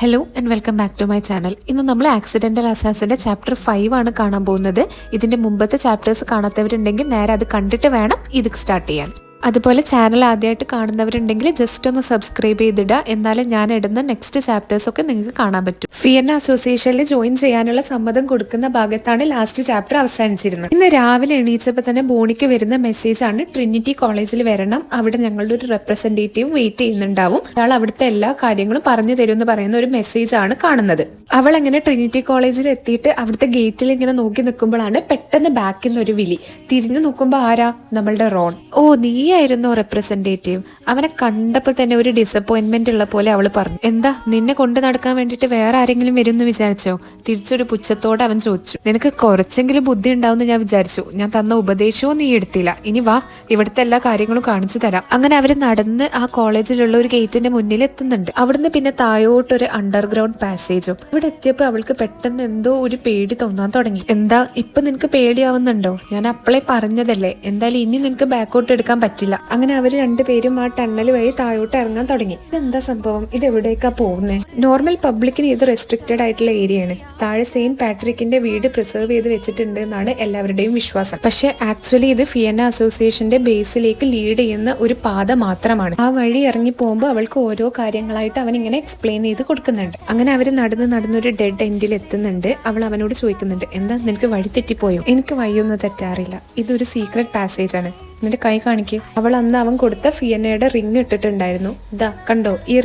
Hello and welcome back to my channel. ഇന്ന് നമ്മൾ accidental അസാസിന്റെ chapter 5 ആണ് കാണാൻ പോകുന്നത്. ഇതിന്റെ മുമ്പത്തെ ചാപ്റ്റേഴ്സ് കാണാത്തവരുണ്ടെങ്കിൽ നേരെ അത് കണ്ടിട്ട് വേണം ഇത് സ്റ്റാർട്ട് ചെയ്യാൻ. അതുപോലെ ചാനൽ ആദ്യമായിട്ട് കാണുന്നവരുണ്ടെങ്കിൽ ജസ്റ്റ് ഒന്ന് സബ്സ്ക്രൈബ് ചെയ്തിടുക, എന്നാലും ഞാൻ ഇടുന്ന നെക്സ്റ്റ് ചാപ്റ്റേഴ്സ് ഒക്കെ നിങ്ങൾക്ക് കാണാൻ പറ്റും. ഫിയന്ന അസോസിയേഷനിൽ ജോയിൻ ചെയ്യാനുള്ള സമ്മതം കൊടുക്കുന്ന ഭാഗത്താണ് ലാസ്റ്റ് ചാപ്റ്റർ അവസാനിച്ചിരുന്നത്. ഇന്ന് രാവിലെ എണീച്ചപ്പോൾ തന്നെ ബോണിക്ക് വരുന്ന മെസ്സേജ് ആണ്, ട്രിനിറ്റി കോളേജിൽ വരണം, അവിടെ ഞങ്ങളുടെ ഒരു റെപ്രസെന്റേറ്റീവ് വെയിറ്റ് ചെയ്യുന്നുണ്ടാവും, അയാൾ അവിടുത്തെ എല്ലാ കാര്യങ്ങളും പറഞ്ഞു തരും എന്ന് പറയുന്ന ഒരു മെസ്സേജ് ആണ് കാണുന്നത്. അവൾ അങ്ങനെ ട്രിനിറ്റി കോളേജിൽ എത്തിയിട്ട് അവിടുത്തെ ഗേറ്റിൽ ഇങ്ങനെ നോക്കി നിൽക്കുമ്പോഴാണ് പെട്ടെന്ന് ബാക്കിൽ നിന്ന് ഒരു വിളി. തിരിഞ്ഞു നോക്കുമ്പോൾ ആരാ? നമ്മളുടെ റോൺ. ഓ, നീ ആയിരുന്നു റെപ്രസെന്റേറ്റീവ്. അവനെ കണ്ടപ്പോൾ തന്നെ ഒരു ഡിസപ്പോയിന്റ്മെന്റ് ഉള്ള പോലെ അവള് പറഞ്ഞു. എന്താ, നിന്നെ കൊണ്ട് നടക്കാൻ വേണ്ടിട്ട് വേറെ ആരെങ്കിലും വരും എന്ന് വിചാരിച്ചോ? തിരിച്ചൊരു പുച്ഛത്തോടെ അവൻ ചോദിച്ചു. നിനക്ക് കുറച്ചെങ്കിലും ബുദ്ധി ഉണ്ടാവുമെന്ന് ഞാൻ വിചാരിച്ചു. ഞാൻ തന്ന ഉപദേശവും നീ എടുത്തില്ല. ഇനി വാ, ഇവിടുത്തെ എല്ലാ കാര്യങ്ങളും കാണിച്ചു തരാം. അങ്ങനെ അവര് നടന്ന് ആ കോളേജിലുള്ള ഒരു ഗേറ്റിന്റെ മുന്നിൽ എത്തുന്നുണ്ട്. അവിടുന്ന് പിന്നെ താഴോട്ടൊരു അണ്ടർഗ്രൗണ്ട് പാസേജും. ഇവിടെ എത്തിയപ്പോ അവൾക്ക് പെട്ടെന്ന് എന്തോ ഒരു പേടി തോന്നാൻ തുടങ്ങി. എന്താ ഇപ്പൊ നിനക്ക് പേടിയാവുന്നുണ്ടോ? ഞാൻ അപ്പളേ പറഞ്ഞതല്ലേ, എന്തായാലും ഇനി നിനക്ക് ബാക്കോട്ട് എടുക്കാൻ പറ്റില്ല. അങ്ങനെ അവര് രണ്ടുപേരും ആ ടണ്ണൽ വഴി താഴോട്ട് ഇറങ്ങാൻ തുടങ്ങി. ഇതെന്താ സംഭവം? ഇത് എവിടേക്കാ പോകുന്നത്? നോർമൽ പബ്ലിക്കിന് ഇത് റെസ്ട്രിക്റ്റഡ് ആയിട്ടുള്ള ഏരിയയാണ്. താഴെ സെയിന്റ് പാട്രിക്കിന്റെ വീട് പ്രിസർവ് ചെയ്ത് വെച്ചിട്ടുണ്ട് എന്നാണ് എല്ലാവരുടെയും വിശ്വാസം. പക്ഷെ ആക്ച്വലി ഇത് ഫിയന്ന അസോസിയേഷന്റെ ബേസിലേക്ക് ലീഡ് ചെയ്യുന്ന ഒരു പാത മാത്രമാണ്. ആ വഴി ഇറങ്ങി പോകുമ്പോൾ അവൾക്ക് ഓരോ കാര്യങ്ങളായിട്ട് അവൻ ഇങ്ങനെ എക്സ്പ്ലെയിൻ ചെയ്ത് കൊടുക്കുന്നുണ്ട്. അങ്ങനെ അവര് നടന്നൊരു ഡെഡ് എൻഡിൽ എത്തുന്നുണ്ട്. അവൾ അവനോട് ചോദിക്കുന്നുണ്ട്, എന്താ നിനക്ക് വഴി തെറ്റിപ്പോയോ? എനിക്ക് വഴിയൊന്നും തെറ്റാറില്ല, ഇതൊരു സീക്രട്ട് പാസേജ് ആണ്, നിന്റെ കൈ കാണിക്ക്. അവൾ അന്ന് അവൻ കൊടുത്ത ഫിയന്നയുടെ റിങ് ഇട്ടിട്ടുണ്ടായിരുന്നു. ഇതാ കണ്ടോ, ഈ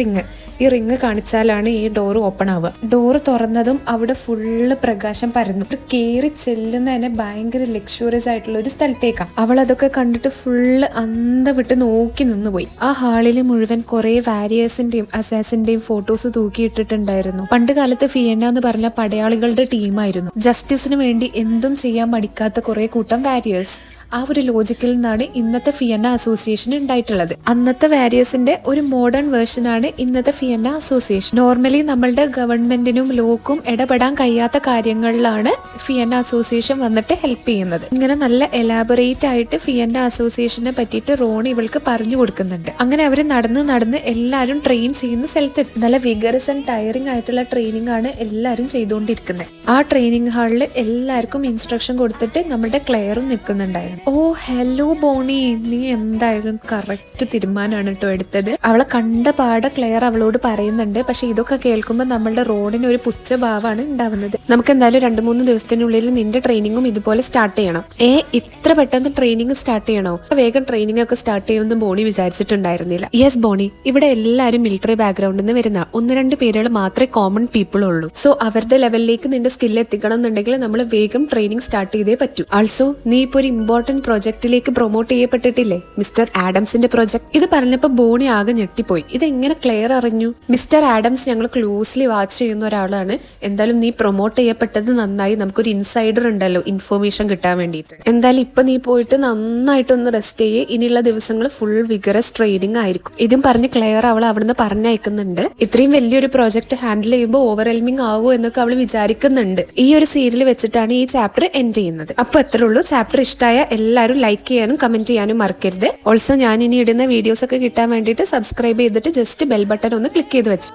റിങ് കാണിച്ചാലാണ് ഈ ഡോറ് ഓപ്പൺ ആവുക. ഡോറ് തുറന്നതും അവിടെ ഫുള്ള് പ്രകാശം പരന്നു. കേറി ചെല്ലുന്ന തന്നെ ഭയങ്കര ലക്ഷറിയസ് ആയിട്ടുള്ള ഒരു സ്ഥലത്തേക്കാണ്. അവൾ അതൊക്കെ കണ്ടിട്ട് ഫുള്ള് അന്തം വിട്ട് നോക്കി നിന്നുപോയി. ആ ഹാളിൽ മുഴുവൻ കുറെ വാരിയേഴ്സിന്റെയും അസാസിന്റെയും ഫോട്ടോസ് തൂക്കിയിട്ടിട്ടുണ്ടായിരുന്നു. പണ്ട് കാലത്ത് ഫിയന്ന എന്ന് പറഞ്ഞ പടയാളികളുടെ ടീമായിരുന്നു. ജസ്റ്റിസിന് വേണ്ടി എന്തും ചെയ്യാൻ മടിക്കാത്ത കുറെ കൂട്ടം വാരിയേഴ്സ്. ആ ഒരു ലോജിക്കിൽ നിന്നാണ് ഇന്നത്തെ ഫിയന്ന അസോസിയേഷൻ ഉണ്ടായിട്ടുള്ളത്. അന്നത്തെ വാരിയേഴ്സിന്റെ ഒരു മോഡേൺ വേർഷൻ ആണ് ഇന്നത്തെ ഫിയന്ന അസോസിയേഷൻ. നോർമലി നമ്മളുടെ ഗവൺമെന്റിനും ലോക്കും ഇടപെടാൻ കഴിയാത്ത കാര്യങ്ങളിലാണ് ഫിയന്ന അസോസിയേഷൻ വന്നിട്ട് ഹെൽപ്പ് ചെയ്യുന്നത്. ഇങ്ങനെ നല്ല എലാബറേറ്റ് ആയിട്ട് ഫിയന്ന അസോസിയേഷനെ പറ്റിയിട്ട് റോൺ ഇവൾക്ക് പറഞ്ഞു കൊടുക്കുന്നുണ്ട്. അങ്ങനെ അവര് നടന്ന് എല്ലാവരും ട്രെയിൻ ചെയ്യുന്ന സ്ഥലത്ത് നല്ല വിഗറസ് ആൻഡ് ടയറിംഗ് ആയിട്ടുള്ള ട്രെയിനിങ് ആണ് എല്ലാവരും ചെയ്തുകൊണ്ടിരിക്കുന്നത്. ആ ട്രെയിനിങ് ഹാളിൽ എല്ലാവർക്കും ഇൻസ്ട്രക്ഷൻ കൊടുത്തിട്ട് നമ്മുടെ ക്ലെയറും നിൽക്കുന്നുണ്ടായിരുന്നു. ഓ ഹലോ ബോണി, നീ എന്തായാലും കറക്റ്റ് തീരുമാനമാണ് കേട്ടോ എടുത്തത്. അവളെ കണ്ട പാടെ ക്ലെയർ അവളോട് പറയുന്നുണ്ട്. പക്ഷെ ഇതൊക്കെ കേൾക്കുമ്പോൾ നമ്മളുടെ റോഡിന് ഒരു പുച്ഛഭാവമാണ് ഉണ്ടാവുന്നത്. നമുക്ക് എന്തായാലും 2-3 ദിവസത്തിനുള്ളിൽ നിന്റെ ട്രെയിനിങ്ങും ഇതുപോലെ സ്റ്റാർട്ട് ചെയ്യണം. ഇത്ര പെട്ടെന്ന് ട്രെയിനിങ് സ്റ്റാർട്ട് ചെയ്യണോ? വേഗം ട്രെയിനിങ് ഒക്കെ സ്റ്റാർട്ട് ചെയ്യുമെന്ന് ബോണി വിചാരിച്ചിട്ടുണ്ടായിരുന്നില്ല. യെസ് ബോണി, ഇവിടെ എല്ലാവരും മിലിറ്ററി ബാക്ക്ഗ്രൗണ്ടിൽ നിന്ന് വരുന്ന 1-2 പേരുകൾ മാത്രമേ കോമൺ പീപ്പിൾ ഉള്ളൂ. സോ അവരുടെ ലെവലിലേക്ക് നിന്റെ സ്കില്ല് എത്തിക്കണം എന്നുണ്ടെങ്കിൽ നമ്മൾ വേഗം ട്രെയിനിങ് സ്റ്റാർട്ട് ചെയ്തേ പറ്റൂ. ആൾസോ നീ ഇപ്പോൾ ഒരു ഇമ്പോർട്ടന്റ് പ്രൊജക്ടിലേക്ക് പ്രൊമോട്ട് ചെയ്യപ്പെട്ടിട്ടില്ലേ, മിസ്റ്റർ ആഡംസിന്റെ പ്രൊജക്ട്. ഇത് പറഞ്ഞപ്പോൾ ബോണി ആകെ ഞെട്ടിപ്പോയി. ഇതെങ്ങനെ ക്ലെയർ അറിഞ്ഞു? മിസ്റ്റർ ആഡംസ് ഞങ്ങൾ ക്ലോസ്ലി വാച്ച് ചെയ്യുന്ന ഒരാളാണ്. എന്തായാലും നീ പ്രൊമോട്ട് ചെയ്യപ്പെട്ടത് നന്നായി. നമുക്കൊരു ഇൻസൈഡർ ഉണ്ടല്ലോ ഇൻഫോർമേഷൻ കിട്ടാൻ വേണ്ടിയിട്ട്. എന്തായാലും ഇപ്പൊ നീ പോയിട്ട് നന്നായിട്ടൊന്ന് റെസ്റ്റ് ചെയ്യേ. ഇനിയുള്ള ദിവസങ്ങൾ ഫുൾ വിഗറസ് ട്രെയിനിങ് ആയിരിക്കും. ഇതും പറഞ്ഞ് ക്ലെയർ അവൾ അവിടുന്ന് പറഞ്ഞയക്കുന്നുണ്ട്. ഇത്രയും വലിയൊരു പ്രോജക്ട് ഹാൻഡിൽ ചെയ്യുമ്പോൾ ഓവർവെൽമിംഗ് ആവുമോ എന്നൊക്കെ അവൾ വിചാരിക്കുന്നുണ്ട്. ഈ ഒരു സീരിയൽ വെച്ചിട്ടാണ് ഈ ചാപ്റ്റർ എൻഡ് ചെയ്യുന്നത്. അപ്പൊ എത്ര ഉള്ളൂ, ചാപ്റ്റർ ഇഷ്ടമായ എല്ലാവരും ലൈക്ക് ചെയ്യാനും കമന്റ് ചെയ്യാനും മറക്കരുത്. ഓൾസോ ഞാൻ ഇനി ഇടുന്ന വീഡിയോസ് ഒക്കെ കിട്ടാൻ വേണ്ടിയിട്ട് സബ്സ്ക്രൈബ് ചെയ്തിട്ട് ജസ്റ്റ് ബെൽ ബട്ടൺ ഒന്ന് ക്ലിക്ക് ചെയ്ത് വെച്ചു.